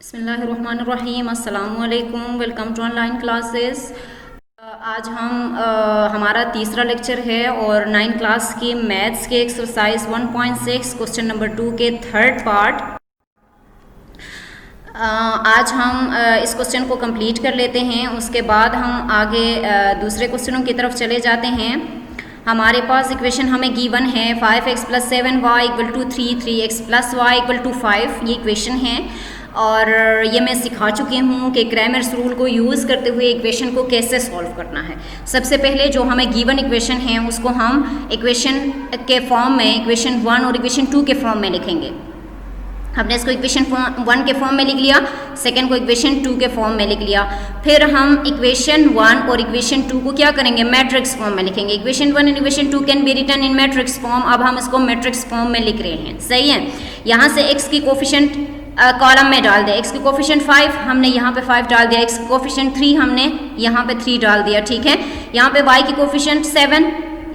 बिस्मिल्लाहिर्रहमानिर्रहीम, अस्सलामुअलैकुम। Welcome to online classes. आज हम हमारा तीसरा लेक्चर है और 9 क्लास की मैथ्स के एक्सरसाइज 1.6 क्वेश्चन नंबर 2 के थर्ड पार्ट आज हम इस क्वेश्चन को कंप्लीट कर लेते हैं। उसके बाद हम आगे दूसरे क्वेश्चनों की तरफ चले जाते हैं। हमारे पास इक्वेशन हमें गिवन है 5x + 7y = 3, 3x + y = 5। ये इक्वेशन है और ये मैं सिखा चुकी हूँ कि क्रैमर्स रूल को यूज़ करते हुए इक्वेशन को कैसे सॉल्व करना है। सबसे पहले जो हमें गिवन इक्वेशन है उसको हम इक्वेशन के फॉर्म में इक्वेशन 1 और इक्वेशन 2 के फॉर्म में लिखेंगे। हमने इसको इक्वेशन 1 के फॉर्म में लिख लिया, सेकंड को इक्वेशन 2 के फॉर्म में लिख लिया। फिर हम इक्वेशन 1 और इक्वेशन 2 को क्या करेंगे, मैट्रिक्स फॉर्म में लिखेंगे। Equation 1 and equation 2 can be written in matrix form. अब हम इसको मैट्रिक्स फॉर्म में लिख रहे हैं, सही है। यहाँ से x की कोफिशिएंट कॉलम में डाल दिया, x की कोफिशिएंट 5 हमने यहाँ पे 5 डाल दिया, x की कोफिशिएंट 3 हमने यहाँ पे 3 डाल दिया, ठीक है। यहाँ पे y की कोफिशिएंट 7,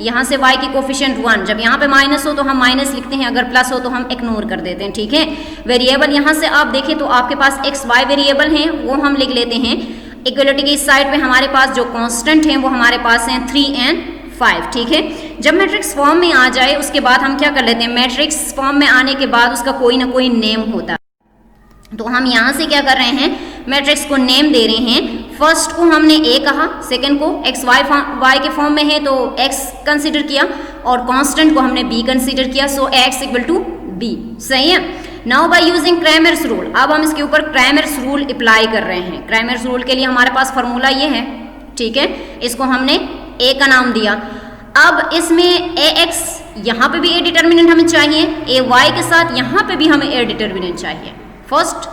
यहाँ से y की कोफिशिएंट 1। जब यहाँ पे माइनस हो तो हम माइनस लिखते हैं, अगर प्लस हो तो हम इग्नोर कर देते हैं, ठीक है। वेरिएबल यहाँ से आप देखें तो आपके पास x y वेरिएबल हैं, वो हम लिख लेते हैं। इक्वलिटी की इस साइड पे हमारे पास जो कांस्टेंट हैं वो हमारे पास हैं 3 and 5, ठीक है। जब मैट्रिक्स फॉर्म में आ जाए उसके बाद हम क्या कर लेते हैं, मैट्रिक्स फॉर्म में आने के बाद उसका कोई ना कोई नेम होता है। तो हम यहाँ से क्या कर रहे हैं, मैट्रिक्स को नेम दे रहे हैं। फर्स्ट को हमने a कहा, सेकंड को x y के फॉर्म में है तो x कंसीडर किया और कांस्टेंट को हमने b कंसीडर किया। सो x = b, सही है। Now by using Cramer's rule, अब हम इसके ऊपर क्रैमर्स रूल अप्लाई कर रहे हैं। क्रैमर्स रूल के लिए हमारे पास फॉर्मूला ये है, ठीक है। इसको हमने a का नाम दिया। अब इसमें ax यहाँ पे भी a डिटर्मिनेंट हमें चाहिए, ay के साथ यहाँ पे भी हमें a डिटर्मिनेंट चाहिए। First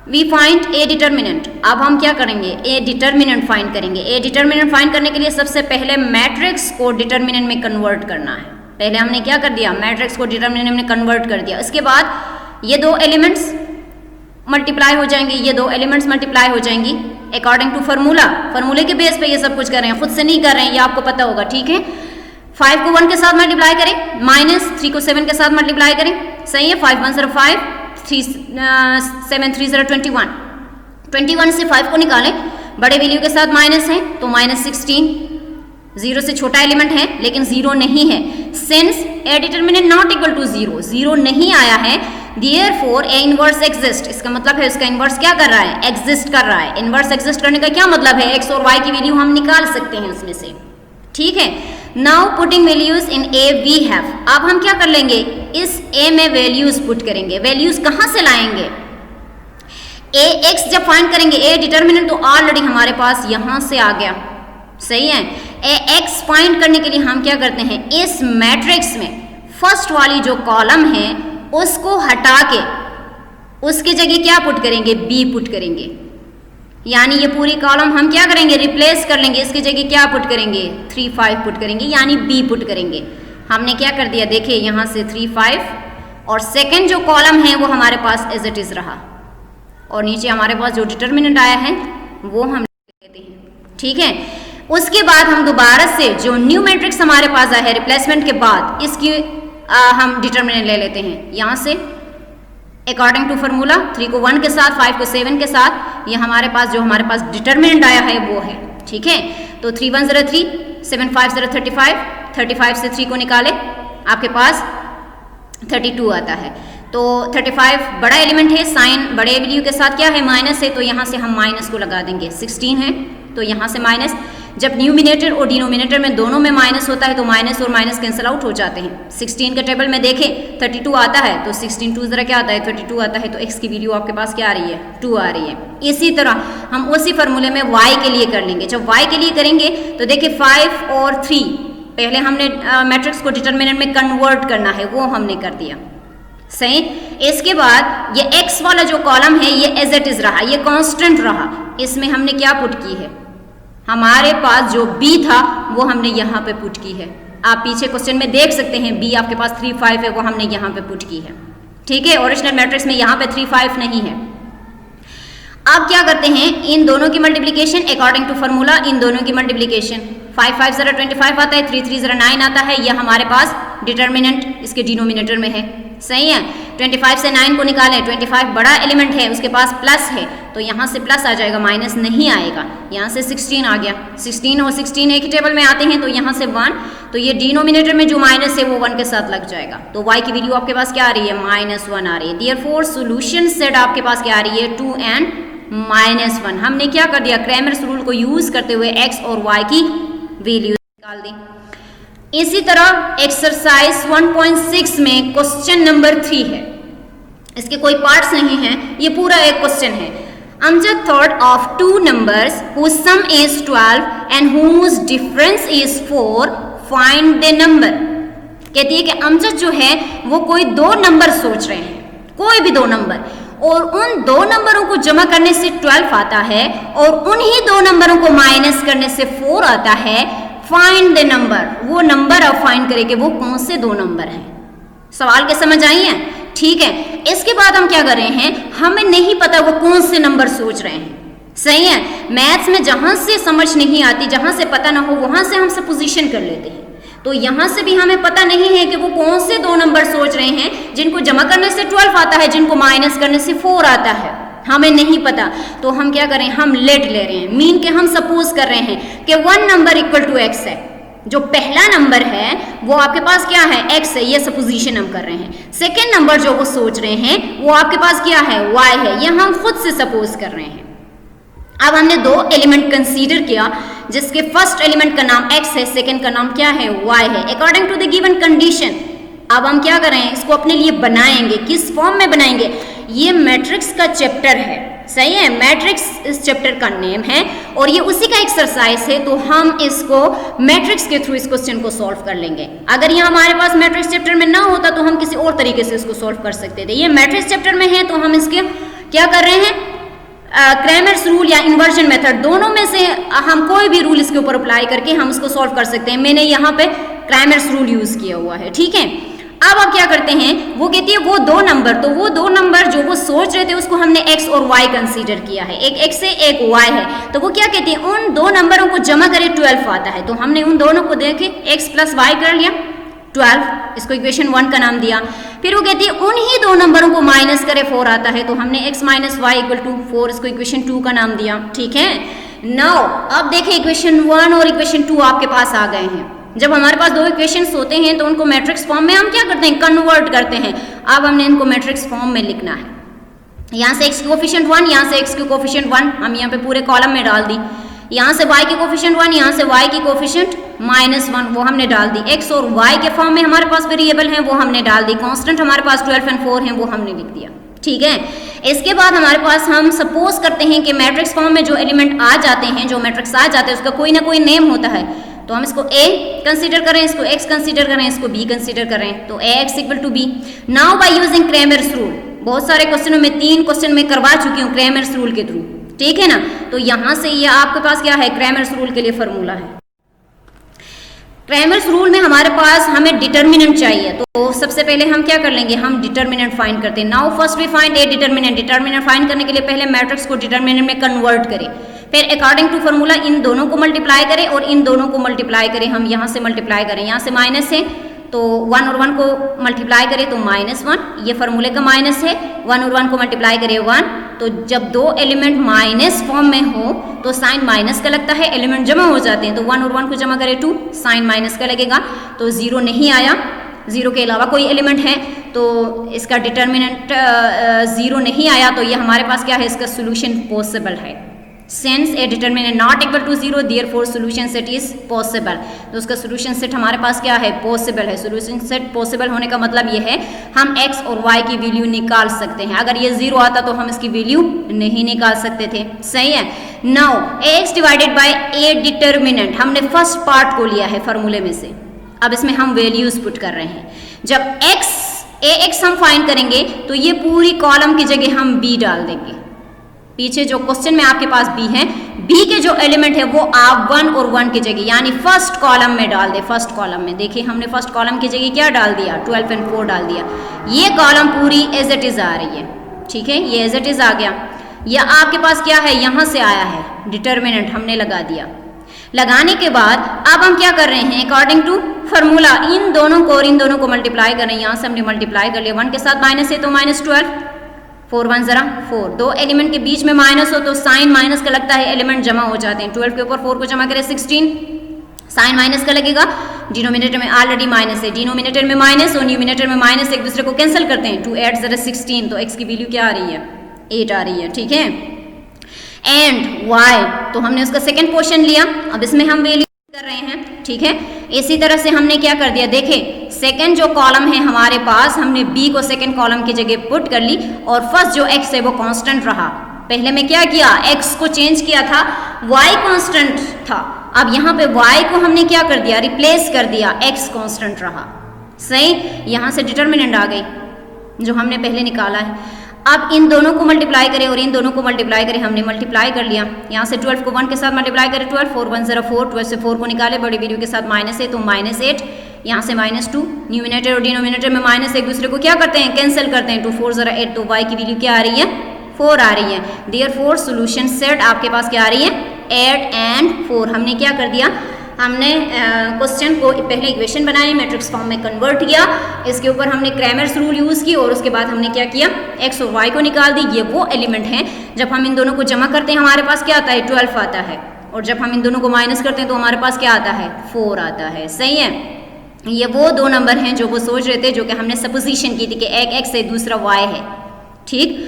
we find A determinant. अब हम क्या करेंगे, ए डिटर्मिनेंट फाइंड करेंगे। ए डिटर्मिनेंट फाइंड करने के लिए सबसे पहले मैट्रिक्स को डिटर्मिनेंट में कन्वर्ट करना है। पहले हमने क्या कर दिया, मैट्रिक्स को डिटर्मिनेंट में कन्वर्ट कर दिया। इसके बाद ये दो एलिमेंट्स मल्टीप्लाई हो जाएंगे, ये दो एलिमेंट्स मल्टीप्लाई हो जाएंगी अकॉर्डिंग टू फार्मूला। फार्मूले के बेस पे ये सब कुछ कर रहे हैं, खुद से नहीं कर रहे हैं, ये आपको पता होगा, ठीक है। 5 को 1 के साथ मल्टीप्लाई करें, -3 को 7 के साथ मल्टीप्लाई करें, सही है। 5 1 0 5, 7 3 0 21। 21 से 5 को निकालें, बड़े वैल्यू के साथ माइनस है तो -16। 0 से छोटा एलिमेंट है लेकिन 0 नहीं है। Since A determinant not equal to 0, 0 नहीं आया है, देयरफॉर ए इनवर्स एग्जिस्ट। इसका मतलब है उसका इनवर्स क्या कर रहा है, एग्जिस्ट कर रहा है। इनवर्स एग्जिस्ट करने का क्या मतलब है, x और y की वैल्यू हम निकाल सकते हैं उसमें से, ठीक है। Now putting values in A V have. अब हम क्या कर लेंगे, इस a में वैल्यूज पुट करेंगे। वैल्यूज कहां से लाएंगे, a x जब फाइंड करेंगे a डिटर्मिनेंट तो ऑलरेडी हमारे पास यहां से आ गया, सही है। a x फाइंड करने के लिए हम क्या करते हैं, इस मैट्रिक्स में फर्स्ट वाली जो कॉलम है उसको हटा के उसकी जगह क्या पुट करेंगे, b पुट करेंगे। यानी ये पूरी कॉलम हम क्या करेंगे, रिप्लेस कर लेंगे। इसकी जगह क्या पुट करेंगे, 3 5 पुट करेंगे, यानी b पुट करेंगे। हमने क्या कर दिया, देखिए यहाँ से 3 5 और सेकंड जो कॉलम है वो हमारे पास एज इट इज रहा और नीचे हमारे पास जो डिटर्मिनेंट आया है वो हम लेते हैं, ठीक है। उसके बाद हम दोबारा से जो न्यू मैट्रिक्स हमारे पास आया है रिप्लेसमेंट के बाद, इसकी हम डिटर्मिनेंट ले लेते हैं। यहाँ से अकॉर्डिंग टू फार्मूला 3 को 1 के साथ, 5 को 7 के साथ, ये हमारे पास जो हमारे पास डिटर्मिनेंट आया है वो है, ठीक है। तो 3 1 0 3, 7 5 0 35, 35 से 3 को निकाले आपके पास 32 आता है। तो 35 बड़ा एलिमेंट है, साइन बड़े वैल्यू के साथ क्या है, माइनस है, तो यहाँ से हम माइनस को लगा देंगे। 16 है तो यहाँ से माइनस। जब न्यूमिनेटर और डिनोमिनेटर में दोनों में माइनस होता है तो माइनस और माइनस कैंसिल आउट हो जाते हैं। 16 के टेबल में देखें 32 आता है तो 16 2 जरा क्या आता है, 32 आता है, तो x की वैल्यू आपके पास क्या आ रही है, 2 आ रही है। इसी तरह हम उसी फार्मूले में y के लिए कर लेंगे। जब y के लिए करेंगे तो देखिए 5 और 3 पहले हमने मैट्रिक्स को डिटर्मिनेंट में कन्वर्ट करना है, वो हमने कर दिया, सही। इसके बाद ये x वाला जो कॉलम है ये एज इट इज रहा, ये कांस्टेंट रहा। इसमें हमने क्या पुट की है, हमारे पास जो b था वो हमने यहाँ पे पुट की है। आप पीछे क्वेश्चन में देख सकते हैं b आपके पास 3 5 है, वो हमने यहाँ पे पुट की है, ठीक है। ओरिजिनल मैट्रिक्स में यहाँ पे 3 5 नहीं है। अब क्या करते हैं, इन दोनों की मल्टीप्लिकेशन अकॉर्डिंग टू फार्मूला, इन दोनों की मल्टीप्लिकेशन 5 5 0 25 आता है, 3 3 0 9 आता है। यह हमारे पास डिटर्मिनेंट इसके डिनोमिनेटर में है, सही है। 25 से 9 को निकालें, 25 बड़ा एलिमेंट है, उसके पास प्लस है तो यहाँ से प्लस आ जाएगा, माइनस नहीं आएगा। यहाँ से 16 आ गया, 16 और 16 एक ही टेबल में आते हैं तो यहाँ से 1, तो ये डिनोमिनेटर में जो माइनस है वो 1 के साथ लग जाएगा। तो y की वैल्यू आपके पास क्या आ रही है, -1 आ रही है। देयरफॉर सॉल्यूशन सेट आपके पास क्या आ रही है, 2 and -1। हमने क्या कर दिया, क्रैमर्स रूल को यूज करते हुए x और y की वैल्यू निकाल दी। इसी तरह एक्सरसाइज 1.6 में क्वेश्चन नंबर 3 है, इसके कोई पार्ट्स नहीं है, ये पूरा एक क्वेश्चन है। Amjad thought of two numbers whose sum is 12 and whose difference is 4. Find the number. कहती है कि अमजद जो है वो कोई दो नंबर सोच रहे हैं, कोई भी दो नंबर, और उन दो नंबरों को जमा करने से 12 आता है और उन्हीं दो नंबरों को माइनस करने से 4 आता है। फाइंड द नंबर, वो नंबर आप फाइंड करें कि वो कौन से दो नंबर हैं। सवाल के समझ आई है, ठीक है। इसके बाद हम क्या कर रहे हैं, हमें नहीं पता वो कौन से नंबर सोच रहे हैं, सही है। मैथ्स में जहां से समझ नहीं आती, जहां से पता ना हो, वहां से हम सपोजिशन कर लेते हैं। तो यहां से भी हमें पता नहीं है कि वो कौन से दो नंबर सोच रहे हैं जिनको जमा करने से 12 आता है, जिनको माइनस करने से 4 आता है, हमें नहीं पता। तो हम क्या करें, हम लेट ले रहे हैं, मीन के हम सपोज कर रहे हैं कि 1 नंबर इक्वल टू x है। जो पहला नंबर है वो आपके पास क्या है, x है, ये सपोजिशन हम कर रहे हैं। सेकेंड नंबर जो वो सोच रहे हैं वो आपके पास क्या है, y है, ये हम खुद से सपोज कर रहे हैं। अब हमने दो एलिमेंट कंसीडर किया जिसके फर्स्ट एलिमेंट का नाम x है, सेकेंड का नाम क्या है, y है, according to the given condition. अब हम क्या करें, इसको अपने लिए बनाएंगे, किस फॉर्म में बनाएंगे, ये मैट्रिक्स का चैप्टर है, सही है, मैट्रिक्स इस चैप्टर का नेम है और ये उसी का एक्सरसाइज है। तो हम इसको मैट्रिक्स के थ्रू इस क्वेश्चन को सॉल्व कर लेंगे। अगर ये हमारे पास मैट्रिक्स चैप्टर में ना होता तो हम किसी और तरीके से इसको सॉल्व कर सकते थे। ये मैट्रिक्स चैप्टर में है तो हम इसके क्या कर रहे हैं, क्रैमर्स रूल या इन्वर्जन मेथड, दोनों में से हम कोई भी रूल इसके ऊपर अप्लाई करके हम इसको सॉल्व कर सकते हैं। मैंने यहाँ पे क्रैमर्स रूल यूज किया हुआ है, ठीक है। अब आप क्या करते हैं, वो कहती है वो दो नंबर, तो वो दो नंबर जो वो सोच रहे थे उसको हमने x और y कंसीडर किया है, एक x है एक y है। तो वो क्या कहती है, उन दो नंबरों को जमा करें 12 आता है, तो हमने उन दोनों को देखे x प्लस y कर लिया 12, इसको इक्वेशन 1 का नाम दिया। फिर वो कहती है उन्हीं दो नंबरों को माइनस करे 4 आता है, तो हमने x minus y equal to 4, इसको इक्वेशन 2 का नाम दिया, ठीक है। नाउ अब देखें इक्वेशन 1 और इक्वेशन 2 आपके पास आ गए हैं। जब हमारे पास दो इक्वेशंस होते हैं तो उनको मैट्रिक्स फॉर्म में हम क्या करते हैं, कन्वर्ट करते हैं। अब हमने इनको मैट्रिक्स फॉर्म में लिखना है। यहाँ से x की कोफिशिएंट 1, यहाँ से x की कोफिशिएंट 1 हम यहाँ पे पूरे कॉलम में डाल दी। यहाँ से y की कोफिशिएंट 1, यहाँ से y की कोफिशिएंट -1 वो हमने डाल दी। x और y के फॉर्म में हमारे पास वेरिएबल हैं वो हमने डाल दी। कांस्टेंट हमारे पास 12 और 4 हैं वो हमने लिख दिया, ठीक है। इसके बाद हमारे पास हम सपोज करते हैं कि मैट्रिक्स फॉर्म में जो एलिमेंट आ जाते हैं, जो मैट्रिक्स आ जाते हैं उसका कोई ना कोई नेम होता है। तो हम इसको a कंसीडर करें, इसको x कंसीडर करें, इसको b कंसीडर करें, तो ax equal to b। Now by using Cramer's rule, बहुत सारे क्वेश्चनों में 3 क्वेश्चन में करवा चुकी हूँ क्रैमर्स रूल के थ्रू, ठीक है ना। तो यहाँ से ये आपके पास क्या है, क्रैमर्स रूल के लिए फॉर्मूला है। क्रैमर्स रूल में हमारे पास हमें डिटर्मिनेंट चाहिए, तो सबसे पहले हम क्या कर लेंगे, हम डिटर्मिनेंट फाइंड करते हैं। Now first we find A determinant. Determinant find करने के लिए पहले मैट्रिक्स को डिटर्मिनेंट में कन्वर्ट करें, फिर अकॉर्डिंग टू फॉर्मूला इन दोनों को मल्टीप्लाई करें और इन दोनों को मल्टीप्लाई करें। हम यहाँ से मल्टीप्लाई करें, यहाँ से माइनस है तो 1 और 1 को मल्टीप्लाई करें तो -1, ये फार्मूले का माइनस है। 1 और 1 को मल्टीप्लाई करें 1, तो जब दो एलिमेंट माइनस फॉर्म में हो तो साइन माइनस का लगता है, एलिमेंट जमा हो जाते हैं। तो 1 और 1 को जमा करें 2, साइन माइनस का लगेगा, तो 0 नहीं आया, 0 के अलावा कोई एलिमेंट है तो इसका डिटर्मिनेंट 0 नहीं आया, तो ये हमारे पास क्या है, इसका सोल्यूशन पॉसिबल है। Since a determinant not equal to 0, therefore solution set is possible। तो उसका solution set हमारे पास क्या है, possible है। solution set possible होने का मतलब ये है हम x और y की वैल्यू निकाल सकते हैं। अगर ये 0 आता तो हम इसकी वैल्यू नहीं निकाल सकते थे, सही है। Now ax divided by a determinant, हमने फर्स्ट पार्ट को लिया है फार्मूले में से, अब इसमें हम वैल्यूज पुट कर रहे हैं। जब ax हम फाइंड करेंगे तो ये पूरी कॉलम की जगह हम b डाल देंगे। पीछे जो क्वेश्चन में आपके पास b है, b के जो एलिमेंट है वो आप 1 और 1 की जगह यानी फर्स्ट कॉलम में डाल दे। फर्स्ट कॉलम में देखिए हमने फर्स्ट कॉलम की जगह क्या डाल दिया, 12 और 4 डाल दिया। ये कॉलम पूरी एज इट इज आ रही है, ठीक है, ये एज इट इज आ गया। या आपके पास क्या है, यहाँ से आया है डिटर्मिनेंट, हमने लगा दिया। लगाने के बाद अब हम क्या कर रहे हैं, अकॉर्डिंग टू फार्मूला, इन दोनों को और इन दोनों को मल्टीप्लाई कर रहे हैं, यहाँ से हमने मल्टीप्लाई कर लिया, 1 के साथ माइनस है तो -12, 4 1 ज़रा 4, दो एलिमेंट के बीच में माइनस हो तो साइन माइनस का लगता है, एलिमेंट जमा हो जाते हैं, 12 के ऊपर 4 को जमा करें 16, साइन माइनस का लगेगा, डिनोमिनेटर में ऑलरेडी माइनस है, डिनोमिनेटर में माइनस और न्यूमिनेटर में माइनस एक दूसरे को कैंसिल करते हैं, 2 8 ज़रा 16, तो x की वैल्यू क्या आ रही है, 8 आ रही है, ठीक है। एंड y, तो हमने उसका सेकेंड पोर्शन लिया, अब इसमें हम वैल्यू कर रहे हैं, ठीक है। इसी तरह से हमने क्या कर दिया, देखें सेकंड जो कॉलम है हमारे पास, हमने b को सेकंड कॉलम की जगह पुट कर ली और फर्स्ट जो x है वो कांस्टेंट रहा। पहले में क्या किया, x को चेंज किया था, y कांस्टेंट था, अब यहाँ पे y को हमने क्या कर दिया, रिप्लेस कर दिया, x कांस्टेंट रहा, सही। यहाँ से डिटर्मिनेंट आ गई जो हमने पहले निकाला है। अब इन दोनों को मल्टीप्लाई करें और इन दोनों को मल्टीप्लाई करें, हमने मल्टीप्लाई कर लिया, यहाँ से 12 को 1 के साथ मल्टीप्लाई करें 12, 4 1 0 4, 12 से 4 को निकाले, बड़ी वैल्यू के साथ माइनस है तो -8, यहाँ से -2, न्यूमिनेटर और डिनोमिनेटर में माइनस एक दूसरे को क्या करते हैं, कैंसिल करते हैं, 2 4 0 8, तो y की वैल्यू क्या आ रही है, 4 आ रही है। देयरफॉर सॉल्यूशन सेट आपके पास क्या आ रही है, 8 and 4। हमने क्या कर दिया, हमने क्वेश्चन को पहले इक्वेशन बनाई, मैट्रिक्स फॉर्म में कन्वर्ट किया, इसके ऊपर हमने क्रैमर्स रूल यूज़ की और उसके बाद हमने क्या किया, x और y को निकाल दी। ये वो एलिमेंट हैं जब हम इन दोनों को जमा करते हैं हमारे पास क्या आता है, 12 आता है, और जब हम इन दोनों को माइनस करते हैं तो हमारे पास क्या आता है, 4 आता है, सही है। ये वो दो नंबर हैं जो वो सोच रहे थे, जो कि हमने सपोजिशन की थी कि एक x है दूसरा y है, ठीक।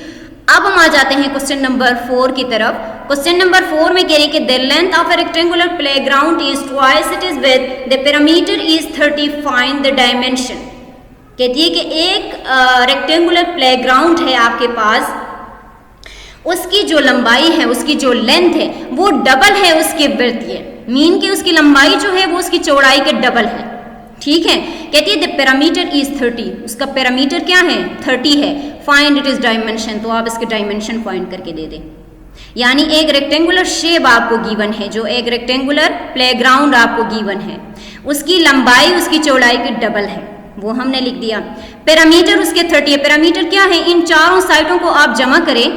अब हम आ जाते हैं क्वेश्चन नंबर 4 की तरफ। क्वेश्चन नंबर 4 में कह रही है कि the length of a rectangular playground is twice it is width, the parameter is 30, find the dimension. कहती है कि एक रेक्टेंगुलर प्लेग्राउंड है आपके पास, उसकी जो लंबाई है, उसकी जो लेंथ है वो डबल है उसके विड्थ, ये मीन कि उसकी लंबाई जो है वो उसकी चौड़ाई के डबल है, ठीक है। कहती है द पैरामीटर इज 30, उसका पैरामीटर क्या है, 30 है, फाइंड इट इज डायमेंशन, तो आप इसके डायमेंशन फाइंड करके दे दें। यानी एक रेक्टेंगुलर शेप आपको गिवन है, जो एक रेक्टेंगुलर प्लेग्राउंड आपको गिवन है, उसकी लंबाई उसकी चौड़ाई के डबल है, वो हमने लिख दिया। पैरामीटर उसके 30 है, पैरामीटर क्या है, इन चारों साइडों को आप जमा करें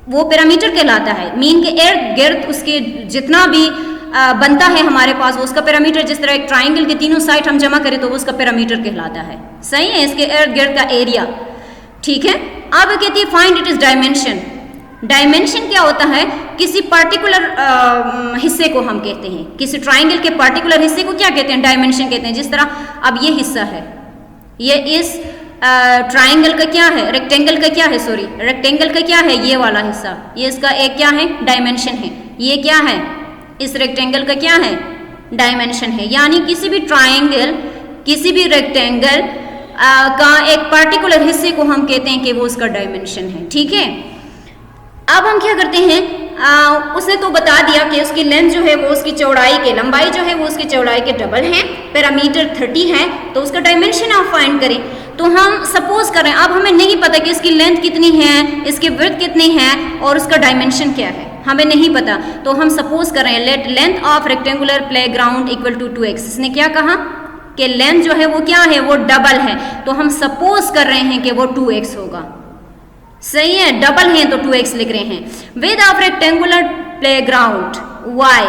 वो पैरामीटर कहलाता है, मीन के इर्द गिर्द उसके जितना भी बनता है हमारे पास वो उसका पैरामीटर, जिस तरह एक ट्राइंगल के तीनों साइड हम जमा करें तो वो उसका पैरामीटर कहलाता है, सही है, इसके इर्द गिर्द का एरिया, ठीक है। अब कहती है find it is dimension. Dimension क्या होता है, किसी पर्टिकुलर हिस्से को हम कहते हैं, किसी ट्राइंगल के पर्टिकुलर हिस्से को क्या कहते हैं, डायमेंशन कहते हैं। जिस तरह अब ये हिस्सा है, ये इस ट्राइंगल का क्या है, रेक्टेंगल का क्या है, सॉरी रेक्टेंगल का क्या है, ये वाला हिस्सा, ये इसका एक क्या है, डायमेंशन है। ये क्या है, इस रेक्टेंगल का क्या है, डायमेंशन है। यानी किसी भी ट्राइंगल, किसी भी रेक्टेंगल का एक पर्टिकुलर हिस्से को हम कहते हैं कि वो उसका डायमेंशन है, ठीक है। अब हम क्या करते हैं, उसने तो बता दिया कि उसकी लेंथ जो है वो उसकी चौड़ाई के, लंबाई जो है वो उसकी चौड़ाई के डबल है, पैरामीटर 30 है, तो उसका डायमेंशन आप फाइंड करें। तो हम सपोज करें, अब हमें नहीं पता कि इसकी लेंथ कितनी है, इसकी विड्थ कितनी है और उसका डायमेंशन क्या है, हमें नहीं पता। तो हम सपोज कर रहे हैं let length of rectangular playground equal to 2x। इसने क्या कहा कि लेंथ जो है वो क्या है, वो डबल है, तो हम सपोज कर रहे हैं कि वो 2x होगा, सही है, डबल है तो 2x लिख रहे हैं। With of rectangular playground y,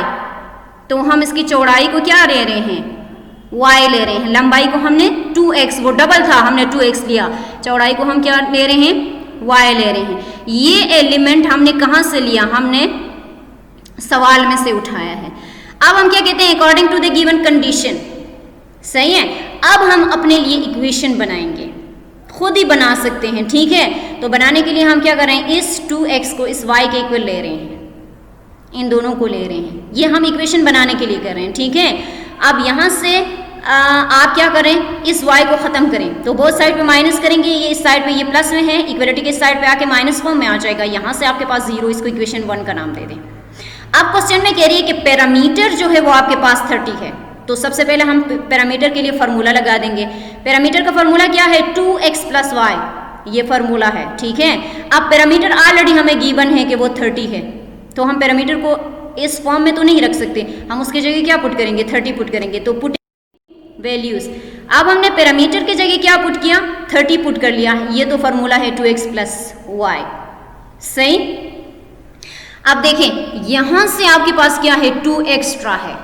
तो हम इसकी चौड़ाई को क्या ले रहे हैं, y ले रहे हैं, लंबाई को हमने 2x, वो डबल था हमने 2x लिया, चौड़ाई को हम क्या ले रहे हैं, y ले रहे हैं। ये एलिमेंट हमने कहाँ से लिया, हमने सवाल में से उठाया है। अब हम क्या कहते हैं, according to the given condition, सही है। अब हम अपने लिए इक्वेशन बनाएंगे, खुद ही बना सकते हैं, ठीक है। तो बनाने के लिए हम क्या कर रहे हैं, इस 2x को इस y के इक्वल ले रहे हैं, इन दोनों को ले रहे हैं, ये हम इक्वेशन बनाने के लिए कर रहे हैं, ठीक है। अब यहाँ से आप क्या करें, इस y को ख़त्म करें, तो बोथ साइड पे माइनस करेंगे, ये इस साइड पे ये प्लस में है, इक्वलिटी के साइड पे आके माइनस फॉर्म में आ जाएगा, यहाँ से आपके पास 0, इसको इक्वेशन 1 का नाम दे दें। अब क्वेश्चन में कह रही है कि पैरामीटर जो है वो आपके पास 30 है, तो सबसे पहले हम पैरामीटर के लिए फार्मूला लगा देंगे। पैरामीटर का फार्मूला क्या है, 2x + y, ये फार्मूला है, ठीक है। अब पैरामीटर ऑलरेडी हमें गिवन है कि वो 30 है, तो हम पैरामीटर को इस फॉर्म में तो नहीं रख सकते, हम उसकी जगह क्या पुट करेंगे, 30 पुट करेंगे, तो पुट वैल्यूज। अब हमने पैरामीटर की जगह क्या पुट किया, 30 पुट कर लिया, ये तो फार्मूला है 2x + y, सही। अब देखें यहां से आपके पास क्या है, 2 एक्स्ट्रा है,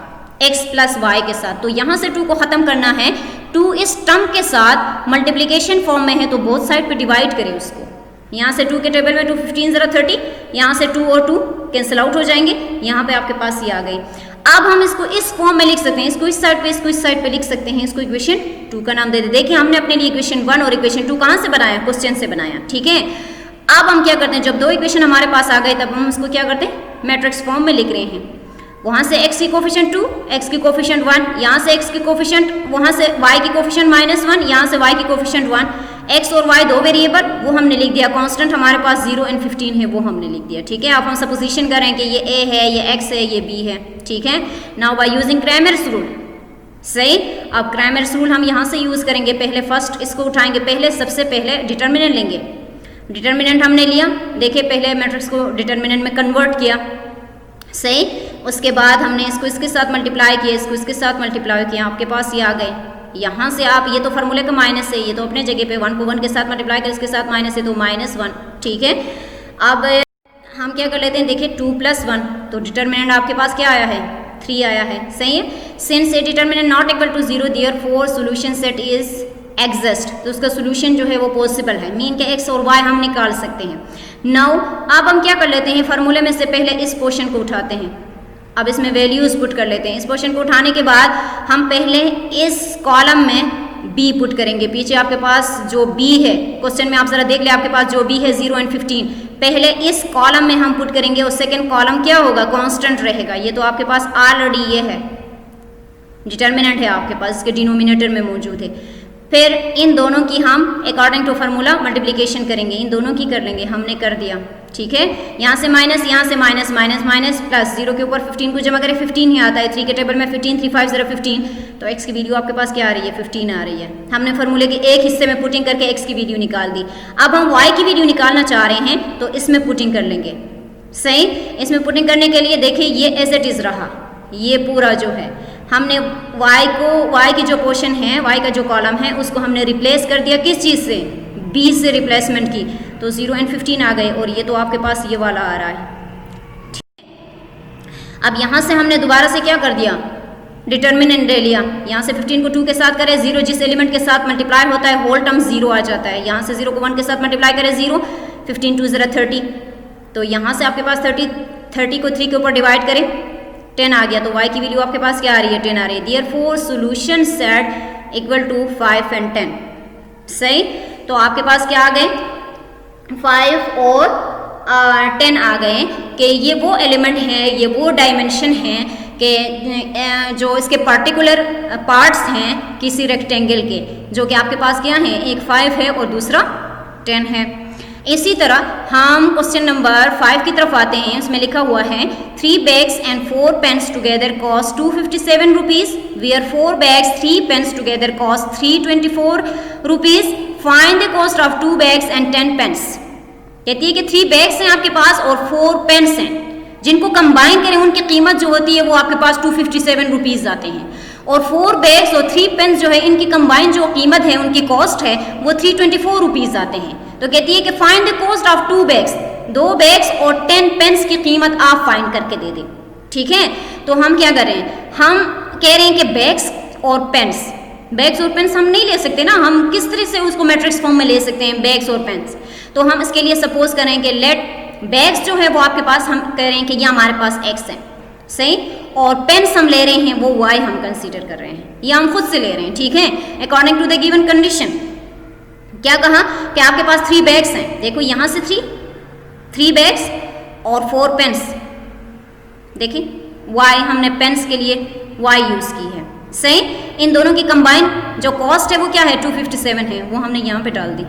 x प्लस वाई के साथ। तो यहाँ से 2 को ख़त्म करना है, 2 इस टर्म के साथ मल्टीप्लिकेशन फॉर्म में है तो बोथ साइड पे डिवाइड करें उसको। यहाँ से 2 के टेबल में 2 15 ज़रा 30, यहाँ से 2 और 2 कैंसिल आउट हो जाएंगे, यहाँ पे आपके पास ये आ गई। अब हम इसको इस फॉर्म में लिख सकते हैं, इसको इस साइड पे, इसको इस साइड पे लिख सकते हैं, इसको इक्वेशन 2 का नाम दे दे। देखिए हमने अपने लिए इक्वेशन 1 और इक्वेशन 2 कहाँ से बनाया, क्वेश्चन से बनाया, ठीक है। अब हम क्या करते हैं, जब 2 इक्वेशन हमारे पास आ गए तब हम इसको क्या करते हैं, मैट्रिक्स फॉर्म में लिख रहे हैं। वहाँ से x की कोफिशिएंट 2, x की कोफिशिएंट 1, यहाँ से x की कोफिशिएंट, वहाँ से y की कोफिशिएंट -1, यहाँ से y की कोफिशिएंट 1, x और y 2 वेरिएबल, वो हमने लिख दिया। कांस्टेंट हमारे पास 0 और 15 है, वो हमने लिख दिया, ठीक है। अब हम सपोजिशन करें कि ये a है, ये x है, ये b है, ठीक है। Now by using Cramer's rule, सही। अब क्रैमर्स रूल हम यहाँ से यूज़ करेंगे। पहले फर्स्ट इसको उठाएंगे, पहले सबसे पहले डिटर्मिनेंट लेंगे। डिटर्मिनेंट हमने लिया, देखिए पहले मैट्रिक्स को डिटर्मिनेंट में कन्वर्ट किया, सही। उसके बाद हमने इसको इसके साथ मल्टीप्लाई किया, इसको इसके साथ मल्टीप्लाई किया, आपके पास ये आ गए। यहाँ से आप, ये तो फार्मूले का माइनस है, ये तो अपने जगह पे 1 को 1 के साथ मल्टीप्लाई कर, इसके साथ माइनस है तो -1, ठीक है। अब हम क्या कर लेते हैं, देखिए 2 + 1, तो डिटर्मिनेंट आपके पास क्या आया है, 3 आया है, सही है। Since A determinant not equal to 0 therefore solution set is exist, तो उसका सोल्यूशन जो है वो पॉसिबल है, मीन के x और y हम निकाल सकते हैं। नाउ अब हम क्या कर लेते हैं, फार्मूले में से पहले इस पोर्शन को उठाते हैं। अब इसमें वैल्यूज पुट कर लेते हैं। इस पोर्शन को उठाने के बाद हम पहले इस कॉलम में b पुट करेंगे। पीछे आपके पास जो b है, क्वेश्चन में आप जरा देख ले, आपके पास जो b है 0 और 15, पहले इस कॉलम में हम पुट करेंगे और सेकेंड कॉलम क्या होगा, कांस्टेंट रहेगा। ये तो आपके पास ऑलरेडी ये है, डिटर्मिनेंट है आपके पास, इसके डिनोमिनेटर में मौजूद है। फिर इन दोनों की हम अकॉर्डिंग टू फार्मूला मल्टीप्लिकेशन करेंगे, इन दोनों की कर लेंगे, हमने कर दिया, ठीक है। यहाँ से माइनस, यहाँ से माइनस, माइनस माइनस प्लस, 0 के ऊपर 15 को जमा करें, 15 ही आता है। 3 के टेबल में 15, 3 5 0 15, तो x की वैल्यू आपके पास क्या आ रही है, 15 आ रही है। हमने फार्मूले के एक हिस्से में पुटिंग करके x की वैल्यू निकाल दी। अब हम y की वैल्यू निकालना चाह रहे हैं तो इसमें पुटिंग कर लेंगे, सही। इसमें पुटिंग करने के लिए देखिए ये एज इट इज़ रहा, ये पूरा जो है हमने y की जो पोर्शन है, y का जो कॉलम है, उसको हमने रिप्लेस कर दिया किस चीज़ से, b से रिप्लेसमेंट की, तो 0 और 15 आ गए और ये तो आपके पास ये वाला आ रहा है, ठीक है। अब यहाँ से हमने दोबारा से क्या कर दिया, डिटर्मिनेंट ले लिया। यहाँ से 15 को 2 के साथ करें, 0 जिस एलिमेंट के साथ मल्टीप्लाई होता है होल टर्म 0 आ जाता है। यहाँ से 0 को 1 के साथ मल्टीप्लाई करें, 0, 15 2 0 30, तो यहाँ से आपके पास 30 को 3 के ऊपर डिवाइड करें, 10 आ गया। तो y की वैल्यू आपके पास क्या आ रही है, 10 आ रही है। Therefore solution set equal to 5 और 10, सही। तो आपके पास क्या आ गए, 5 और 10 आ गए कि ये वो एलिमेंट है, ये वो डायमेंशन है कि जो इसके पार्टिकुलर पार्ट्स हैं किसी रेक्टेंगल के, जो कि आपके पास क्या हैं, एक 5 है और दूसरा 10 है। इसी तरह हम क्वेश्चन नंबर 5 की तरफ आते हैं। उसमें लिखा हुआ है 3 bags and 4 pens together cost 257 rupees, where 4 bags 3 pens together cost 324 rupees. Find the cost of 2 bags and 10 pens. कहती है कि 3 bags हैं आपके पास और 4 pens हैं, जिनको कंबाइन करें उनकी कीमत जो होती है वो आपके पास 257 रुपीज़ आते हैं। और 4 बैग्स और 3 पेन्स जो है इनकी कंबाइन जो कीमत है, उनकी कॉस्ट है वो 324 रुपीज़ आते हैं। तो कहती है कि find the cost of 2 bags, 2 bags और 10 पेन्स की कीमत आप फाइंड करके दे दें, ठीक है। तो हम क्या कर रहे हैं, हम कह रहे हैं कि बैग्स और पेन्स, बैग्स और पेन्स हम नहीं ले सकते ना, हम किस तरह से उसको मैट्रिक्स फॉर्म में ले सकते हैं बैग्स और पेन्स। तो हम इसके लिए सपोज करें कि लेट बैग्स जो है वो आपके पास, हम कह रहे हैं कि ये हमारे पास x है, सही, और पेन्स हम ले रहे हैं वो y हम कंसीडर कर रहे हैं, ये हम खुद से ले रहे हैं, ठीक है। According to the given condition क्या कहा कि आपके पास 3 बैग्स हैं, देखो यहाँ से 3 बैग्स और 4 पेन्स, देखिए y हमने पेन्स के लिए y यूज़ की है, सही। इन दोनों की कंबाइन जो कॉस्ट है वो क्या है, 257 है, वो हमने यहाँ पे डाल दी,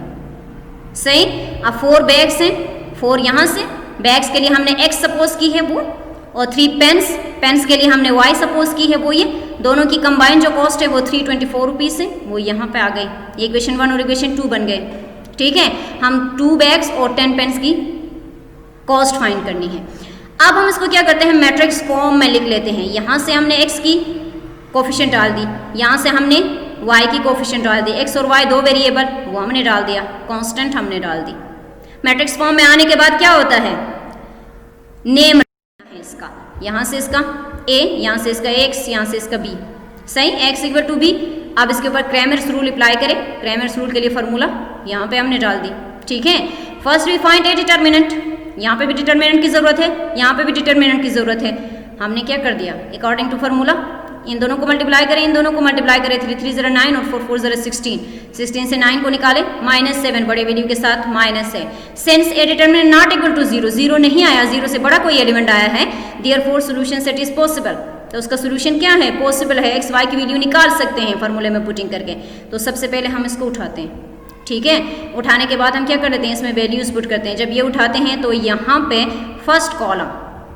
सही। अब 4 बैग्स हैं, 4 यहाँ से, बैग्स के लिए हमने x सपोज की है वो, और 3 पेन्स के लिए हमने y सपोज की है वो, ये दोनों की कंबाइन जो कॉस्ट है वो 324 रुपीज़ है, वो यहाँ पे आ गई। ये इक्वेशन 1 और इक्वेशन 2 बन गए, ठीक है। हम 2 बैग्स और 10 पेन्स की कॉस्ट फाइंड करनी है। अब हम इसको क्या करते हैं, मैट्रिक्स फॉर्म में लिख लेते हैं। यहाँ से हमने x की कोफिशिएंट डाल दी, यहाँ से हमने y की कोफिशिएंट डाल दी, x और y 2 वेरिएबल वो हमने डाल दिया, कांस्टेंट हमने डाल दी। मैट्रिक्स फॉर्म में आने के बाद क्या होता है, नेम है इसका, यहाँ से इसका a, यहाँ से इसका x, यहाँ से इसका b, सही, x इक्वल टू b। अब इसके ऊपर क्रैमर्स रूल अप्लाई करें। क्रैमर्स रूल के लिए फॉर्मूला यहाँ पे हमने डाल दी, ठीक है। First we find A determinant, यहाँ पे भी डिटर्मिनेंट की जरूरत है, यहाँ पे भी डिटर्मिनेंट की जरूरत है। हमने क्या कर दिया, अकॉर्डिंग टू फार्मूला इन दोनों को मल्टीप्लाई करें, इन दोनों को मल्टीप्लाई करें, 3 3 0 9 और 4 4 0 16, 16 से 9 को निकाले -7 बड़े वैल्यू के साथ माइनस है। Since A determinant not equal to 0, 0 नहीं आया, 0 से बड़ा कोई एलिमेंट आया है, therefore solution set is possible. तो उसका सोल्यूशन क्या है, पॉसिबल है, एक्स वाई की वैल्यू निकाल सकते हैं फार्मूले में पुटिंग करके। तो सबसे पहले हम इसको उठाते हैं, ठीक है। उठाने के बाद हम क्या कर लेते हैं, इसमें वैल्यूज पुट करते हैं। जब ये उठाते हैं तो यहाँ पे फर्स्ट कॉलम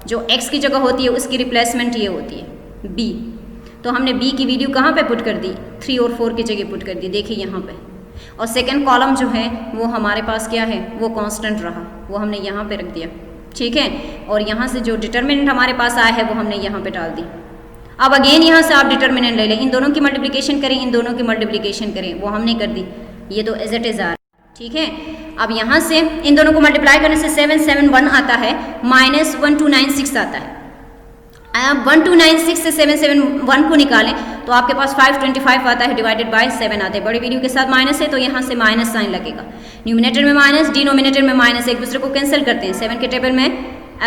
जो x की जगह होती है उसकी रिप्लेसमेंट ये होती है b। तो हमने b की वैल्यू कहाँ पे पुट कर दी, 3 और 4 की जगह पुट कर दी, देखिए यहाँ पे। और सेकंड कॉलम जो है वो हमारे पास क्या है, वो कांस्टेंट रहा, वो हमने यहाँ पे रख दिया, ठीक है। और यहाँ से जो डिटर्मिनेंट हमारे पास आया है वो हमने यहाँ पे डाल दी। अब अगेन यहाँ से आप डिटर्मिनेंट ले लें, इन दोनों की मल्टीप्लिकेशन करें, इन दोनों की मल्टीप्लिकेशन करें, वो हमने कर दी, ये तो एज इट इज आ, ठीक है। अब यहाँ से इन दोनों को मल्टीप्लाई करने से 7 7 1 आता है, -1296 आता है। अब 1296 से 7 7 1 को निकालें तो आपके पास 525 आता है, डिवाइडेड बाय 7 आते हैं। बड़ी वैल्यू के साथ माइनस है तो यहाँ से माइनस साइन लगेगा, न्यूमिनेटर में माइनस, डिनोमिनेटर में माइनस, एक दूसरे को कैंसिल करते हैं। 7 के टेबल में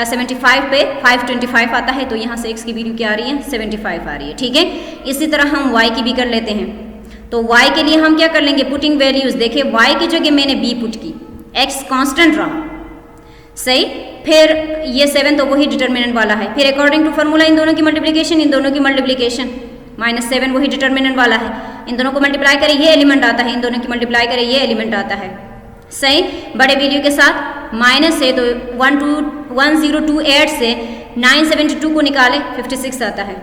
75 पे 525 आता है, तो यहाँ से x की वैल्यू क्या आ रही है, 75 आ रही है, ठीक है। इसी तरह हम y की भी कर लेते हैं। तो y के लिए हम क्या कर लेंगे, पुटिंग वैल्यूज। देखिए y की जगह मैंने b पुट की, x कांस्टेंट रहा, सही। फिर ये 7 तो वही डिटर्मिनेंट वाला है, फिर अकॉर्डिंग टू फार्मूला इन दोनों की मल्टीप्लिकेशन, इन दोनों की मल्टीप्लिकेशन, -7 वही डिटर्मिनेंट वाला है, इन दोनों को मल्टीप्लाई करें ये एलिमेंट आता है, इन दोनों की मल्टीप्लाई करें ये एलिमेंट आता है, सही। बड़े वैल्यू के साथ माइनस है तो 1028 से 972 को निकाले 56 आता है।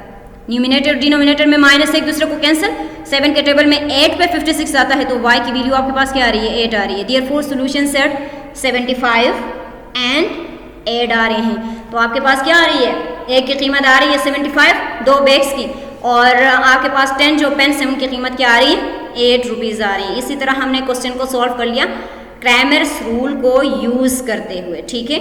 न्यूमिनेटर डिनोमिनेटर में माइनस एक दूसरे को कैंसिल, 7 के टेबल में 8 पे 56 आता है, तो y की वैल्यू आपके पास क्या आ रही है, 8 आ रही है। देयरफॉर सॉल्यूशन सेट 75 एंड 8 आ रहे हैं। तो आपके पास क्या आ रही है, एक की कीमत आ रही है 75 2 बैग्स की, और आपके पास 10 जो पेन्स हैं उनकी कीमत क्या आ रही है, 8 रुपीज़ आ रही है। इसी तरह हमने क्वेश्चन को सॉल्व कर लिया क्रैमर्स रूल को यूज़ करते हुए, ठीक है।